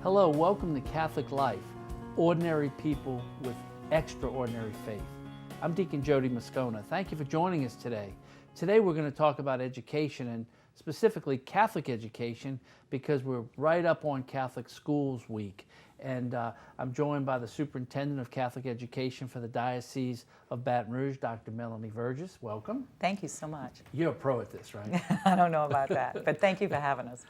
Hello, welcome to Catholic Life, ordinary people with extraordinary faith. I'm Deacon Jody Moscona. Thank you for joining us today. Today we're going to talk about education, and specifically Catholic education, because we're right up on Catholic Schools Week. And I'm joined by the Superintendent of Catholic Education for the Diocese of Baton Rouge, Dr. Melanie Vergis. Welcome. Thank you so much. You're a pro at this, right? I don't know about that, but thank you for having us.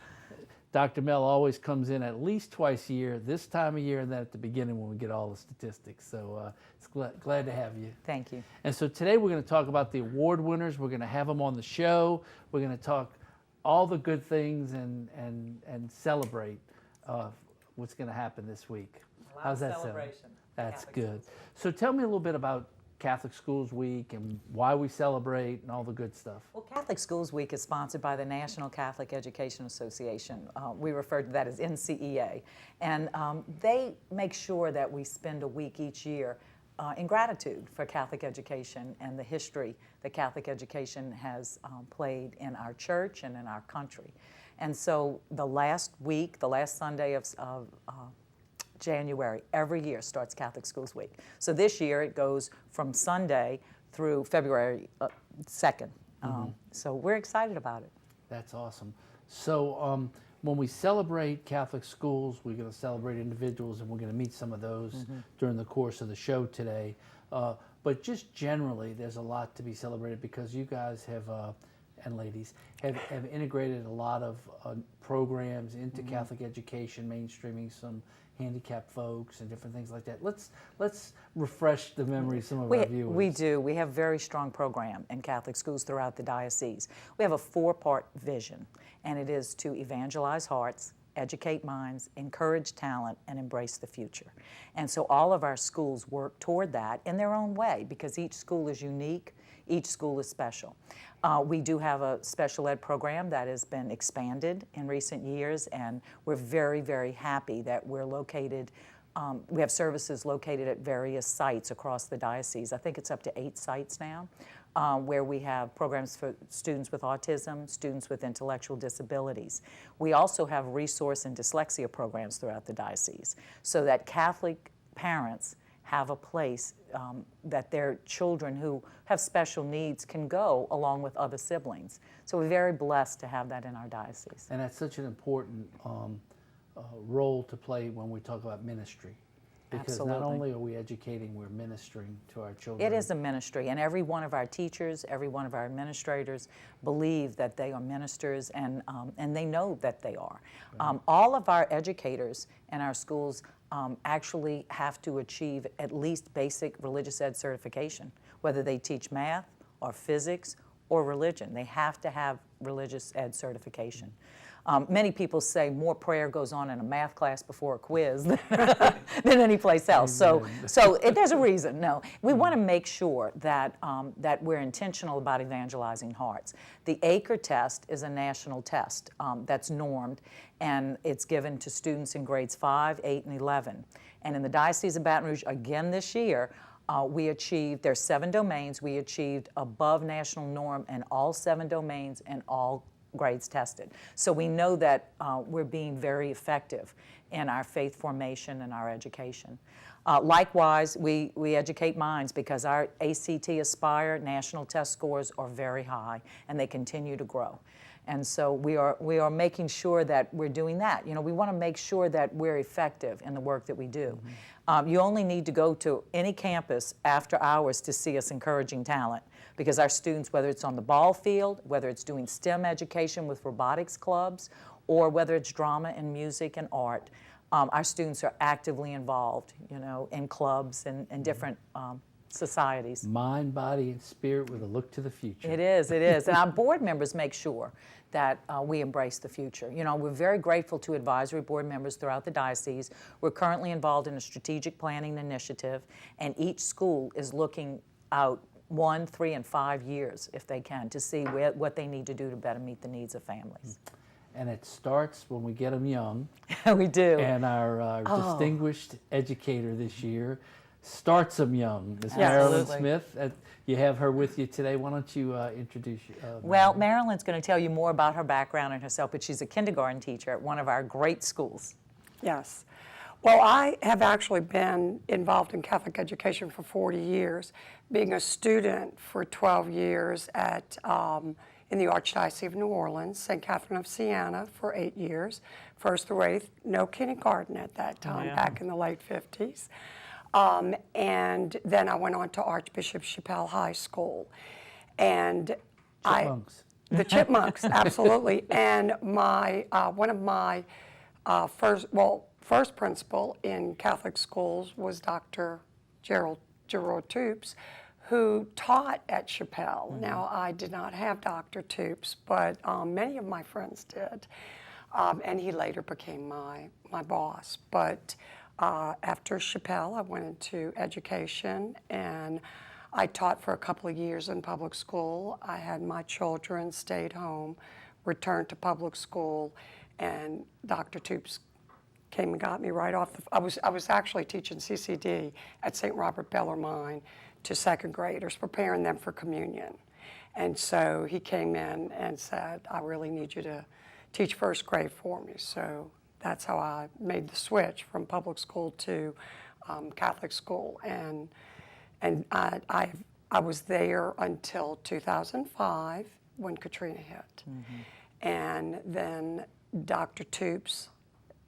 Dr. Mel always comes in at least twice a year, this time of year, and then at the beginning when we get all the statistics. So it's glad to have you. Thank you. And so today we're going to talk about the award winners. We're going to have them on the show. We're going to talk all the good things and celebrate what's going to happen this week. How's that sound? That's good. So tell me a little bit about Catholic Schools Week and why we celebrate and all the good stuff. Well, Catholic Schools Week is sponsored by the National Catholic Education Association. We refer to that as NCEA. And they make sure that we spend a week each year in gratitude for Catholic education and the history that Catholic education has played in our church and in our country. And so the last week, the last Sunday of January, every year starts Catholic Schools Week. So this year it goes from Sunday through February 2nd. So we're excited about it. That's awesome. So when we celebrate Catholic schools, we're going to celebrate individuals, and we're going to meet some of those during the course of the show today. But just generally, there's a lot to be celebrated because you guys have, and ladies, have integrated a lot of programs into Catholic education, mainstreaming some handicapped folks and different things like that. Let's refresh the memory of some of our viewers. We do. We have a very strong program in Catholic schools throughout the diocese. We have a 4-part vision, and it is to evangelize hearts, educate minds, encourage talent, and embrace the future. And so all of our schools work toward that in their own way because each school is unique, each school is special. We do have a special ed program that has been expanded in recent years, and we're very, very happy that we're located, we have services located at various sites across the diocese. I think it's up to 8 sites now, where we have programs for students with autism, students with intellectual disabilities. We also have resource and dyslexia programs throughout the diocese so that Catholic parents have a place that their children who have special needs can go along with other siblings. So we're very blessed to have that in our diocese. And that's such an important role to play when we talk about ministry. Because Absolutely. Not only are we educating, we're ministering to our children. It is a ministry, and every one of our teachers, every one of our administrators believe that they are ministers, and they know that they are. Right. All of our educators in our schools actually have to achieve at least basic religious ed certification, whether they teach math or physics or religion. They have to have religious ed certification. Many people say more prayer goes on in a math class before a quiz than any place else. So there's a reason. No, we want to make sure that that we're intentional about evangelizing hearts. The ACRE test is a national test that's normed, and it's given to students in grades 5, 8, and 11. And in the Diocese of Baton Rouge, again this year, we achieved, there's 7 domains, we achieved above national norm in all 7 domains and all grades tested. So we know that we're being very effective in our faith formation and our education. Likewise, we educate minds because our ACT Aspire national test scores are very high and they continue to grow. And so we are making sure that we're doing that. You know, we want to make sure that we're effective in the work that we do. You only need to go to any campus after hours to see us encouraging talent because our students, whether it's on the ball field, whether it's doing STEM education with robotics clubs, or whether it's drama and music and art, our students are actively involved, you know, in clubs and different societies. Mind, body, and spirit with a look to the future. It is, it is. And our board members make sure that we embrace the future. You know, we're very grateful to advisory board members throughout the diocese. We're currently involved in a strategic planning initiative, and each school is looking out 1, 3, and 5 years, if they can, to see what they need to do to better meet the needs of families. And it starts when we get them young. We do. And our distinguished educator this year starts them young. Ms. Yes. Marilyn Absolutely. Smith, you have her with you today. Why don't you introduce Well, Marilyn's going to tell you more about her background and herself, but she's a kindergarten teacher at one of our great schools. Yes. Well, I have actually been involved in Catholic education for 40 years, being a student for 12 years at in the Archdiocese of New Orleans, St. Catherine of Siena for 8 years, 1st through 8th, no kindergarten at that time, back in the late 50s. And then I went on to Archbishop Chappelle High School. And Chipmunks. the Chipmunks, absolutely. And my one of my first principal in Catholic schools was Dr. Gerald Toops, who taught at Chappelle. Now, I did not have Dr. Toops, but many of my friends did. And he later became my boss. But after Chappelle, I went into education, and I taught for a couple of years in public school. I had my children, stayed home, returned to public school, and Dr. Toops came and got me right off the, I was actually teaching CCD at St. Robert Bellarmine to second graders, preparing them for communion. And so he came in and said, I really need you to teach first grade for me. So that's how I made the switch from public school to Catholic school. And I was there until 2005 when Katrina hit. And then Dr. Toops,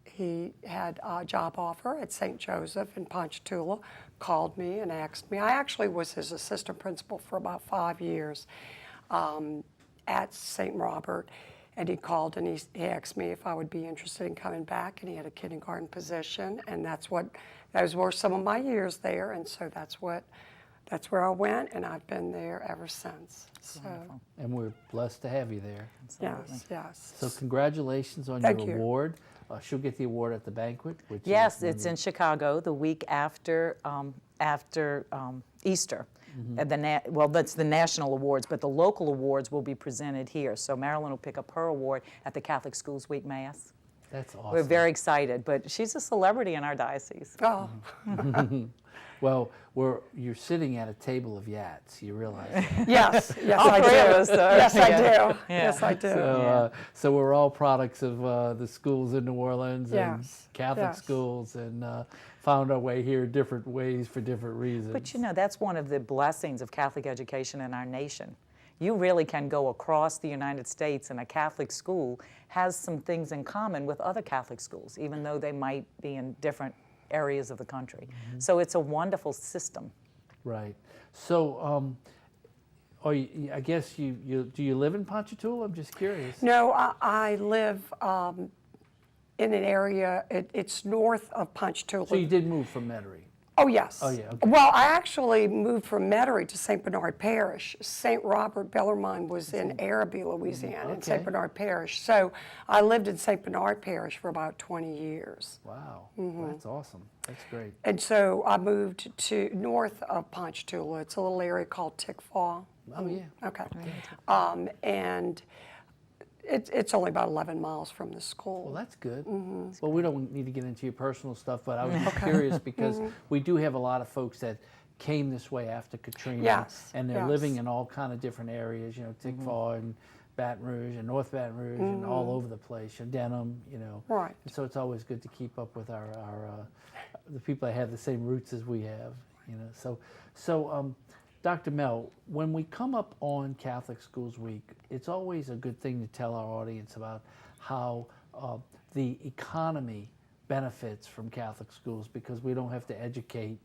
he had a job offer at St. Joseph in Ponchatoula, called me and asked me. I actually was his assistant principal for about 5 years at St. Robert. And he called and he asked me if I would be interested in coming back, and he had a kindergarten position, and those were some of my years there, and so that's where I went, and I've been there ever since. So, And we're blessed to have you there. yes. So congratulations on Thank your you. award. She'll get the award at the banquet. Which Yes, is it's in Chicago the week after Easter. At well, that's the national awards, but the local awards will be presented here. So Marilyn will pick up her award at the Catholic Schools Week Mass. That's awesome. We're very excited, but she's a celebrity in our diocese. Oh, Well, you're sitting at a table of yachts. You realize that. yes, All I three do. of us are. Yes, I Yeah. do. Yes, I do. So we're all products of the schools in New Orleans and Yes, Catholic yes. schools, and found our way here different ways for different reasons. But you know, that's one of the blessings of Catholic education in our nation. You really can go across the United States, and a Catholic school has some things in common with other Catholic schools, even though they might be in different areas of the country. So it's a wonderful system. Right. So, I guess do you live in Ponchatoula? I'm just curious. No, I live in an area, it's north of Ponchatoula. So you did move from Metairie. Oh, yes. Oh, yeah, okay. Well, I actually moved from Metairie to St. Bernard Parish. St. Robert Bellarmine was in Araby, Louisiana, in St. Okay. Bernard Parish. So I lived in St. Bernard Parish for about 20 years. Wow, that's awesome. That's great. And so I moved to north of Ponchatoula. It's a little area called Tickfaw. Oh, yeah. Okay. And it's only about 11 miles from the school. Well, that's good. Well, we don't need to get into your personal stuff, but I was just curious because we do have a lot of folks that came this way after Katrina, Yes, and they're yes. living in all kind of different areas, Tickfaw and Baton Rouge and North Baton Rouge and all over the place, Denham, Right. And so it's always good to keep up with our the people that have the same roots as we have, So, Dr. Mel, when we come up on Catholic Schools Week, it's always a good thing to tell our audience about how the economy benefits from Catholic schools, because we don't have to educate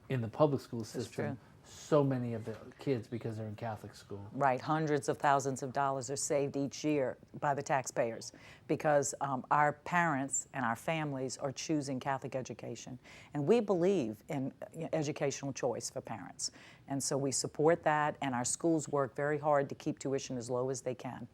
in the public school system true. so many of the kids because they're in Catholic school. Right, hundreds of thousands of dollars are saved each year by the taxpayers because our parents and our families are choosing Catholic education. And we believe in educational choice for parents. And so we support that, and our schools work very hard to keep tuition as low as they can.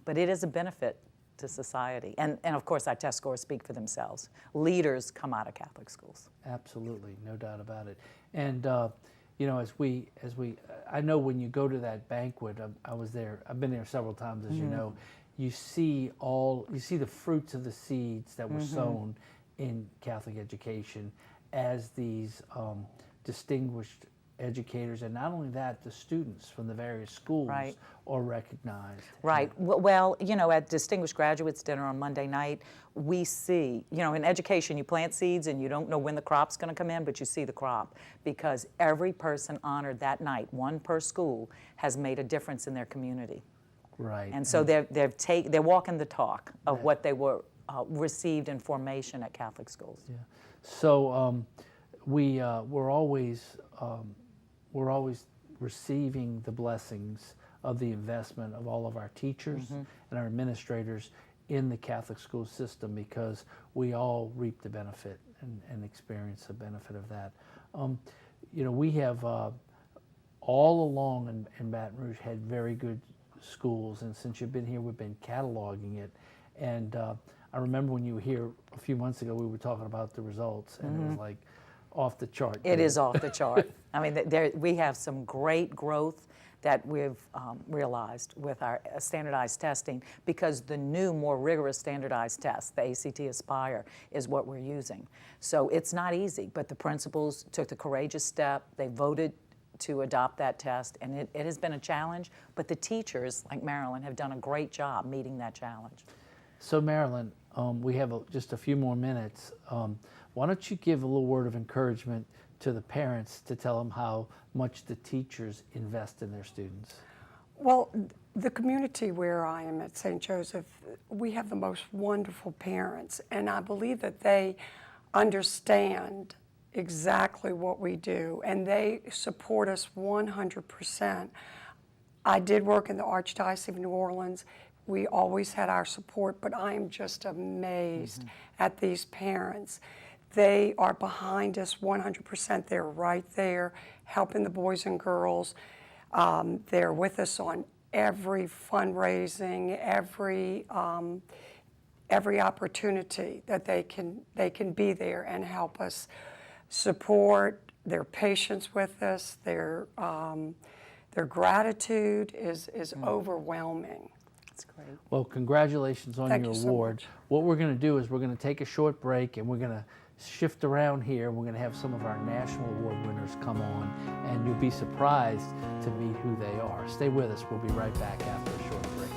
But it is a benefit to society. And of course, our test scores speak for themselves. Leaders come out of Catholic schools. Absolutely, no doubt about it. And I know when you go to that banquet, I was there. I've been there several times, as you know. You see the fruits of the seeds that were sown in Catholic education as these distinguished educators, and not only that, the students from the various schools Right. are recognized. Right. Well, you know, at Distinguished Graduates Dinner on Monday night, we see, you know, in education, you plant seeds and you don't know when the crop's going to come in, but you see the crop because every person honored that night, one per school, has made a difference in their community. Right. And so they're walking the talk of what they were received in formation at Catholic schools. Yeah. So we're always receiving the blessings of the investment of all of our teachers and our administrators in the Catholic school system, because we all reap the benefit and experience the benefit of that. You know, we have all along in Baton Rouge had very good schools, and since you've been here, we've been cataloging it. And I remember when you were here a few months ago, we were talking about the results, and it was like off the chart. It is off the chart. I mean, we have some great growth that we've realized with our standardized testing, because the new, more rigorous standardized test, the ACT Aspire, is what we're using. So it's not easy, but the principals took the courageous step. They voted to adopt that test, and it has been a challenge, but the teachers, like Marilyn, have done a great job meeting that challenge. So Marilyn, we have just a few more minutes. Why don't you give a little word of encouragement to the parents to tell them how much the teachers invest in their students? Well, the community where I am at St. Joseph, we have the most wonderful parents, and I believe that they understand exactly what we do, and they support us 100%. I did work in the Archdiocese of New Orleans. We always had our support, but I am just amazed at these parents. They are behind us 100%. They're right there helping the boys and girls. They're with us on every fundraising, every opportunity that they can be there and help us support. Their patience with us, their gratitude is overwhelming. That's great. Well, congratulations on Thank your you so award. much. What we're going to do is we're going to take a short break, and we're going to shift around here. We're going to have some of our national award winners come on, and you'll be surprised to meet who they are. Stay with us. We'll be right back after a short break.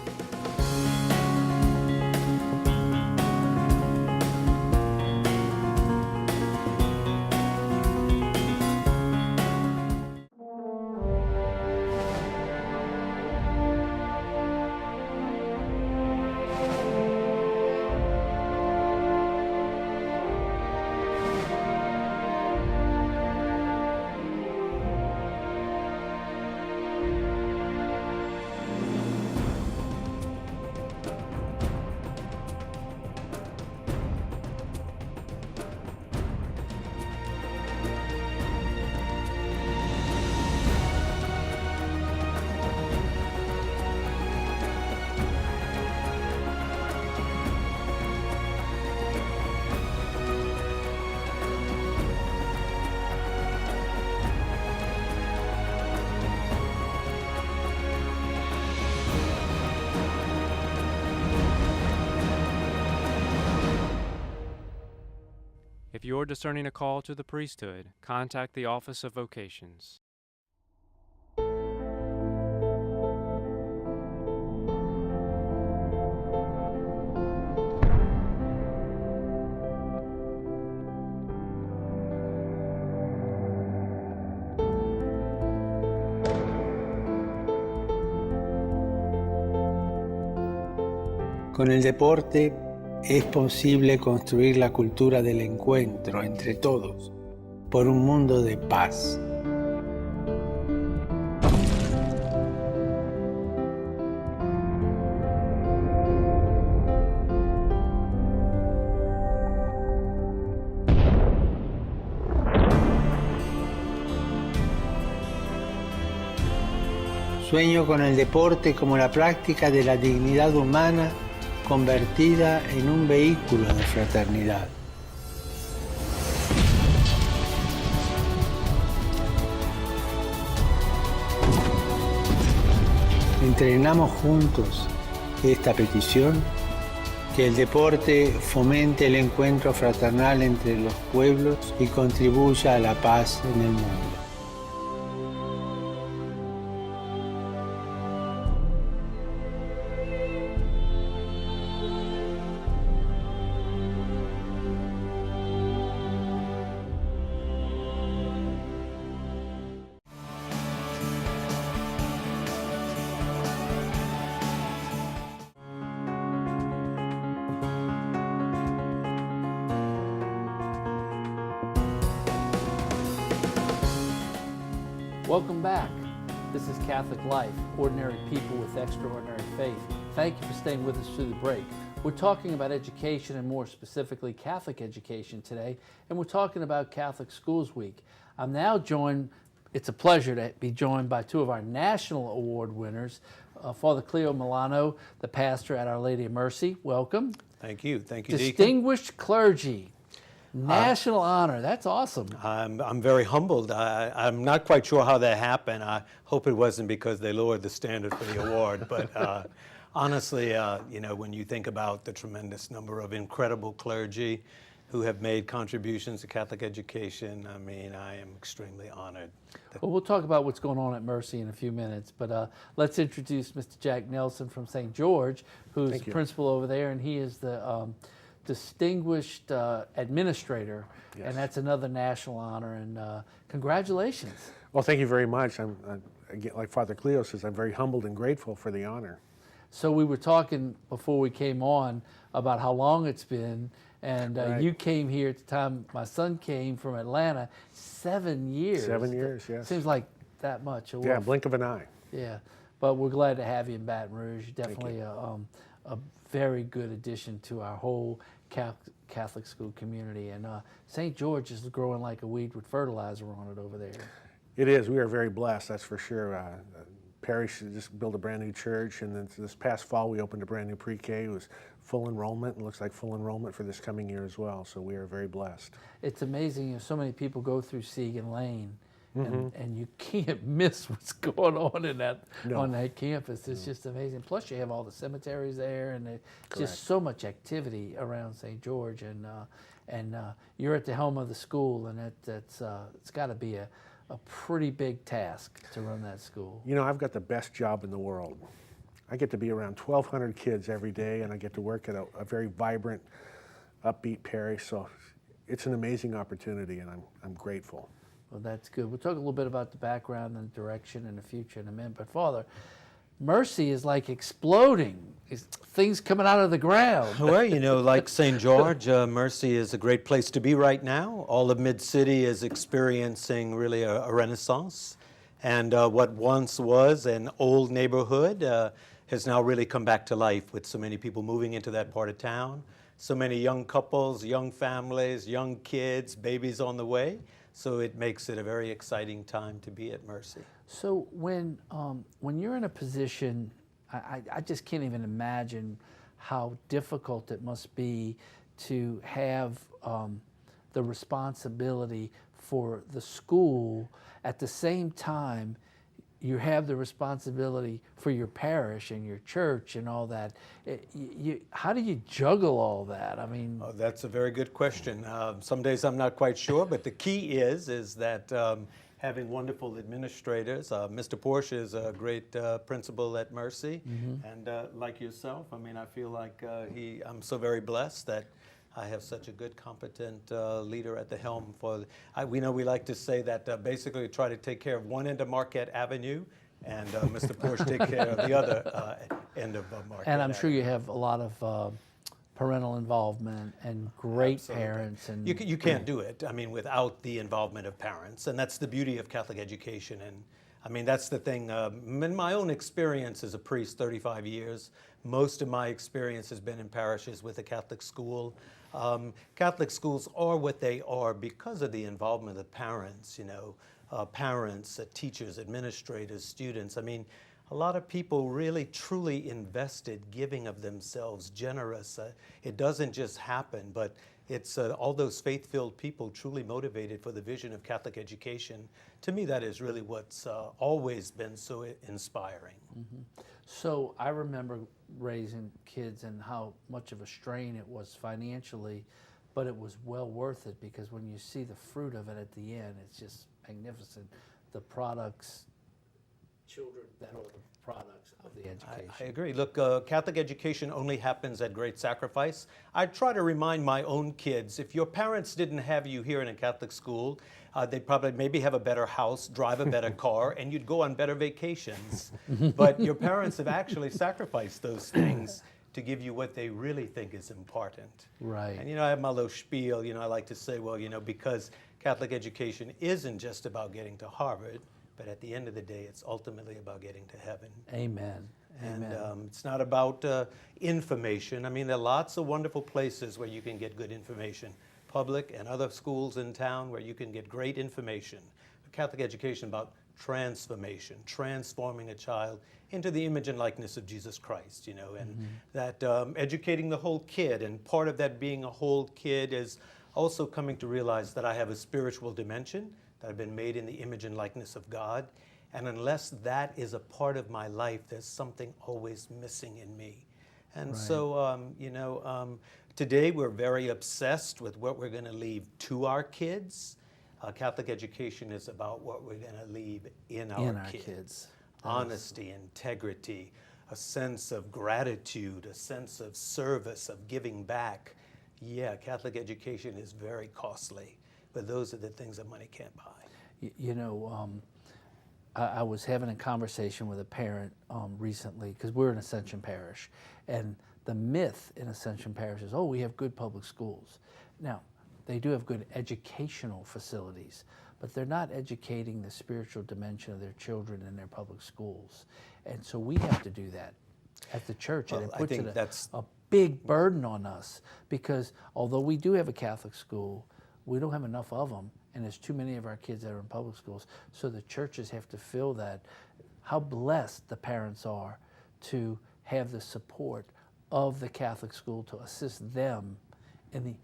If you're discerning a call to the priesthood, contact the Office of Vocations. Con el deporte es posible construir la cultura del encuentro entre todos por un mundo de paz. Sueño con el deporte como la práctica de la dignidad humana convertida en un vehículo de fraternidad. Entrenamos juntos esta petición, que el deporte fomente el encuentro fraternal entre los pueblos y contribuya a la paz en el mundo. Welcome back. This is Catholic Life, ordinary people with extraordinary faith. Thank you for staying with us through the break. We're talking about education and more specifically Catholic education today, and we're talking about Catholic Schools Week. I'm now joined, it's a pleasure to be joined by two of our national award winners, Father Cleo Milano, the pastor at Our Lady of Mercy. Welcome. Thank you, Deacon. Distinguished clergy. National honor. That's awesome. I'm very humbled. I'm not quite sure how that happened. I hope it wasn't because they lowered the standard for the award. But honestly, when you think about the tremendous number of incredible clergy who have made contributions to Catholic education, I mean, I am extremely honored. Well, we'll talk about what's going on at Mercy in a few minutes, but let's introduce Mr. Jack Nelson from St. George, who's the principal over there, and he is the distinguished administrator, Yes. and that's another national honor, and congratulations. Well, thank you very much. I'm again, like Father Cleo says, I'm very humbled and grateful for the honor. So we were talking before we came on about how long it's been, and Right. you came here at the time my son came from Atlanta, 7 years. 7 years, yes. Seems like that much. Yeah, blink of an eye. Yeah, but we're glad to have you in Baton Rouge. Definitely a very good addition to our whole Catholic school community. And St. George is growing like a weed with fertilizer on it over there. It is. We are very blessed, that's for sure. Parish just built a brand new church, and then this past fall we opened a brand new pre-K. It was full enrollment, and looks like full enrollment for this coming year as well. So we are very blessed. It's amazing, so many people go through Segan Lane, and you can't miss what's going on in that on that campus. It's just amazing. Plus, you have all the cemeteries there, and it's just so much activity around St. George. And you're at the helm of the school, and it's got to be a pretty big task to run that school. You know, I've got the best job in the world. I get to be around 1,200 kids every day, and I get to work at a very vibrant, upbeat parish. So it's an amazing opportunity, and I'm grateful. Well, that's good. We'll talk a little bit about the background and direction and the future in a minute. But Father, Mercy is like exploding. It's things coming out of the ground. Well, like St. George, Mercy is a great place to be right now. All of Mid-City is experiencing really a renaissance. And what once was an old neighborhood has now really come back to life with so many people moving into that part of town. So many young couples, young families, young kids, babies on the way. So it makes it a very exciting time to be at Mercy. So when you're in a position, I just can't even imagine how difficult it must be to have the responsibility for the school. At the same time, you have the responsibility for your parish and your church and all that. How do you juggle all that? I mean, Oh, that's a very good question. Some days I'm not quite sure, but the key is that having wonderful administrators. Mr. Porsche is a great principal at Mercy, and like yourself, I mean, I feel like I'm so very blessed that I have such a good, competent leader at the helm. We like to say that basically we try to take care of one end of Marquette Avenue, and Mr. Porsche take care of the other end of Marquette and I'm Avenue. sure you have a lot of parental involvement and great Absolutely. parents. And You can't do it, I mean, without the involvement of parents, and that's the beauty of Catholic education. And I mean, that's the thing. In my own experience as a priest, 35 years, most of my experience has been in parishes with a Catholic school. Catholic schools are what they are because of the involvement of parents, parents, teachers, administrators, students. I mean, a lot of people really, truly invested, giving of themselves, generous. It doesn't just happen, but it's all those faith-filled people truly motivated for the vision of Catholic education. To me, that is really what's always been so inspiring. So I remember raising kids and how much of a strain it was financially, but it was well worth it because when you see the fruit of it at the end, it's just magnificent. The products, children that are the products of the education. I agree. Look, Catholic education only happens at great sacrifice. I try to remind my own kids, if your parents didn't have you here in a Catholic school, they'd probably maybe have a better house, drive a better car, and you'd go on better vacations. But your parents have actually sacrificed those things to give you what they really think is important. Right. And I have my little spiel, I like to say, well, because Catholic education isn't just about getting to Harvard but at the end of the day, it's ultimately about getting to heaven. Amen. And Amen. it's not about information. I mean, there are lots of wonderful places where you can get good information, public and other schools in town where you can get great information. Catholic education about transformation, transforming a child into the image and likeness of Jesus Christ, you know, and that educating the whole kid. And part of that being a whole kid is also coming to realize that I have a spiritual dimension, that I've been made in the image and likeness of God. And unless that is a part of my life, there's something always missing in me. And so, today we're very obsessed with what we're going to leave to our kids. Catholic education is about what we're going to leave in our kids. Honesty, integrity, a sense of gratitude, a sense of service, of giving back. Yeah, Catholic education is very costly, but those are the things that money can't buy. I was having a conversation with a parent recently, because we're in Ascension Parish, and the myth in Ascension Parish is, oh, we have good public schools. Now, they do have good educational facilities, but they're not educating the spiritual dimension of their children in their public schools. And so we have to do that at the church, and it puts a big burden on us, because although we do have a Catholic school, we don't have enough of them, and there's too many of our kids that are in public schools. So the churches have to fill that. How blessed the parents are to have the support of the Catholic school to assist them in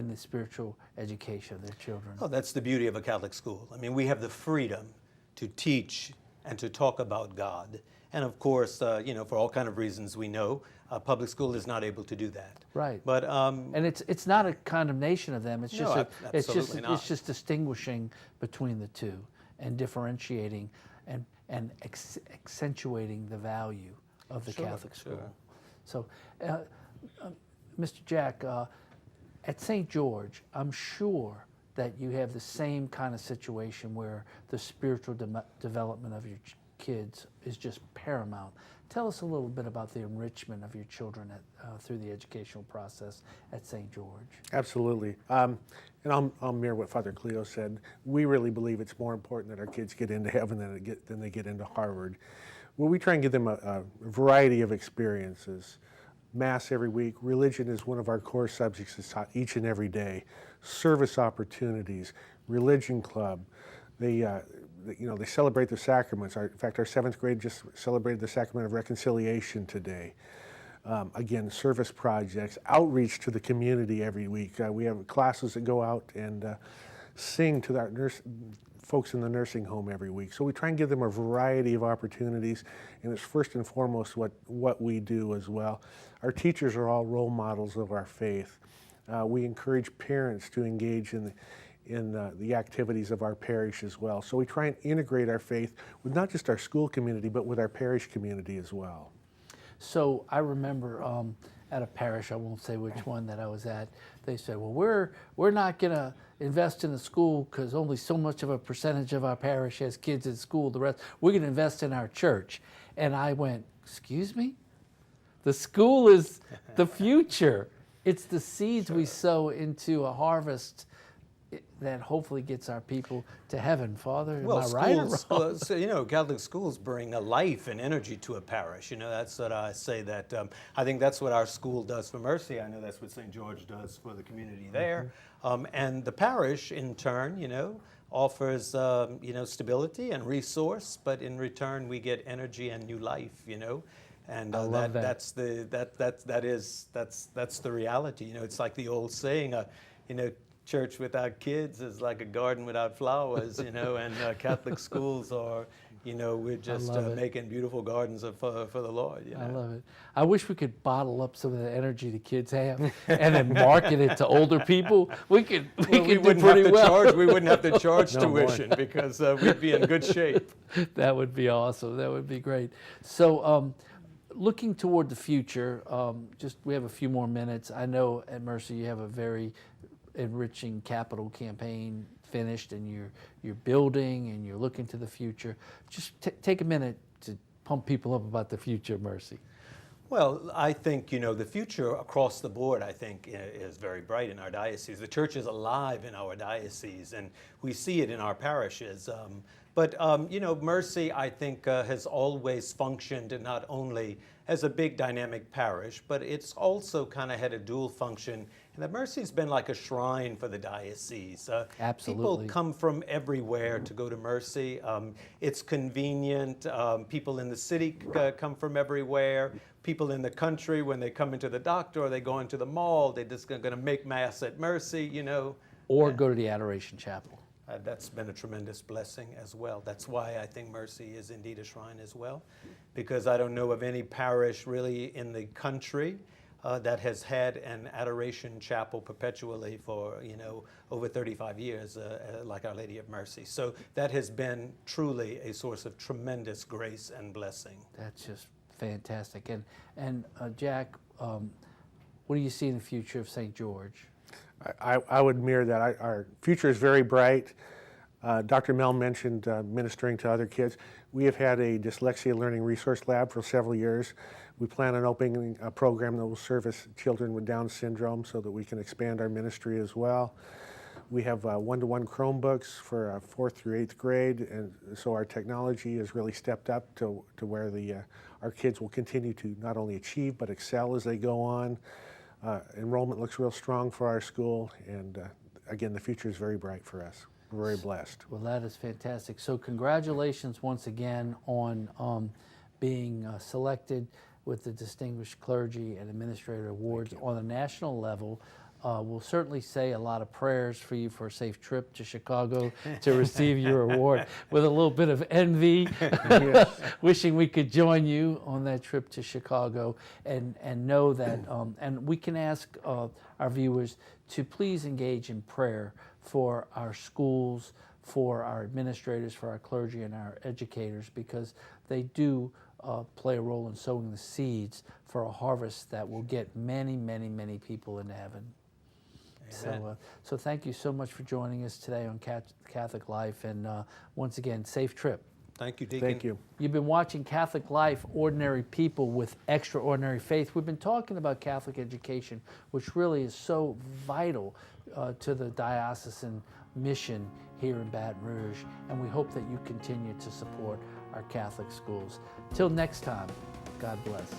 the spiritual education of their children. Oh, that's the beauty of a Catholic school. I mean, we have the freedom to teach and to talk about God. And of course, for all kind of reasons we know, public school is not able to do that. Right. But and it's not a condemnation of them. It's just absolutely not. It's just distinguishing between the two and differentiating and accentuating the value of the Catholic school. Sure. So, Mr. Jack, at St. George, I'm sure that you have the same kind of situation where the spiritual development of your kids is just paramount. Tell us a little bit about the enrichment of your children through the educational process at St. George. Absolutely. And I'll mirror what Father Cleo said. We really believe it's more important that our kids get into heaven than they get into Harvard. Well, we try and give them a variety of experiences. Mass every week. Religion is one of our core subjects that's taught each and every day. Service opportunities, religion club. They celebrate the sacraments. In fact, our 7th grade just celebrated the sacrament of reconciliation today. Again, service projects, outreach to the community every week. We have classes that go out and sing to our folks in the nursing home every week. So we try and give them a variety of opportunities, and it's first and foremost what we do as well. Our teachers are all role models of our faith. We encourage parents to engage in the activities of our parish as well. So we try and integrate our faith with not just our school community, but with our parish community as well. So I remember at a parish, I won't say which one that I was at, they said, well, we're not going to invest in the school because only so much of a percentage of our parish has kids in school. The rest, we're going to invest in our church. And I went, excuse me? The school is the future. It's the seeds we sow into a harvest that hopefully gets our people to heaven. Father, am I right or wrong? So, Catholic schools bring a life and energy to a parish. That's what I say that I think that's what our school does for Mercy. I know that's what St. George does for the community there. And the parish, in turn, offers, stability and resource, but in return we get energy and new life, And I love that. That's the reality. It's like the old saying, church without kids is like a garden without flowers, and Catholic schools are, we're just making beautiful gardens for the Lord. I love it. I wish we could bottle up some of the energy the kids have and then market it to older people. We could do pretty well. We wouldn't have to charge tuition because we'd be in good shape. That would be awesome. That would be great. So, looking toward the future, we have a few more minutes. I know at Mercy you have a very enriching capital campaign finished, and you're building and you're looking to the future. Just take a minute to pump people up about the future of Mercy. Well, I think, the future across the board, I think, is very bright in our diocese. The church is alive in our diocese, and we see it in our parishes. But you know, Mercy, I think, has always functioned not only as a big dynamic parish, but it's also kind of had a dual function. And that Mercy's been like a shrine for the diocese. Absolutely. People come from everywhere to go to Mercy. It's convenient. People in the city come from everywhere. People in the country, when they come into the doctor or they go into the mall, they're just going to make Mass at Mercy, you know. Or go to the Adoration Chapel. That's been a tremendous blessing as well. That's why I think Mercy is indeed a shrine as well, because I don't know of any parish really in the country that has had an adoration chapel perpetually for, you know, over 35 years, like Our Lady of Mercy. So that has been truly a source of tremendous grace and blessing. That's just fantastic. And Jack, what do you see in the future of St. George? I would mirror that. Our future is very bright. Dr. Mel mentioned ministering to other kids. We have had a dyslexia learning resource lab for several years. We plan on opening a program that will service children with Down syndrome so that we can expand our ministry as well. We have one-to-one Chromebooks for 4th through 8th grade, and so our technology has really stepped up to where our kids will continue to not only achieve but excel as they go on. Enrollment looks real strong for our school, and again, the future is very bright for us. We're very blessed. Well, that is fantastic. So congratulations once again on being selected with the Distinguished Clergy and Administrator Awards on a national level. We'll certainly say a lot of prayers for you for a safe trip to Chicago to receive your award, with a little bit of envy, wishing we could join you on that trip to Chicago, and know that, and we can ask our viewers to please engage in prayer for our schools, for our administrators, for our clergy and our educators, because they do play a role in sowing the seeds for a harvest that will get many, many, many people into heaven. So thank you so much for joining us today on Catholic Life, and once again, safe trip. Thank you, Deacon. Thank you. You've been watching Catholic Life, Ordinary People with Extraordinary Faith. We've been talking about Catholic education, which really is so vital to the diocesan mission here in Baton Rouge, and we hope that you continue to support our Catholic schools. Till next time, God bless.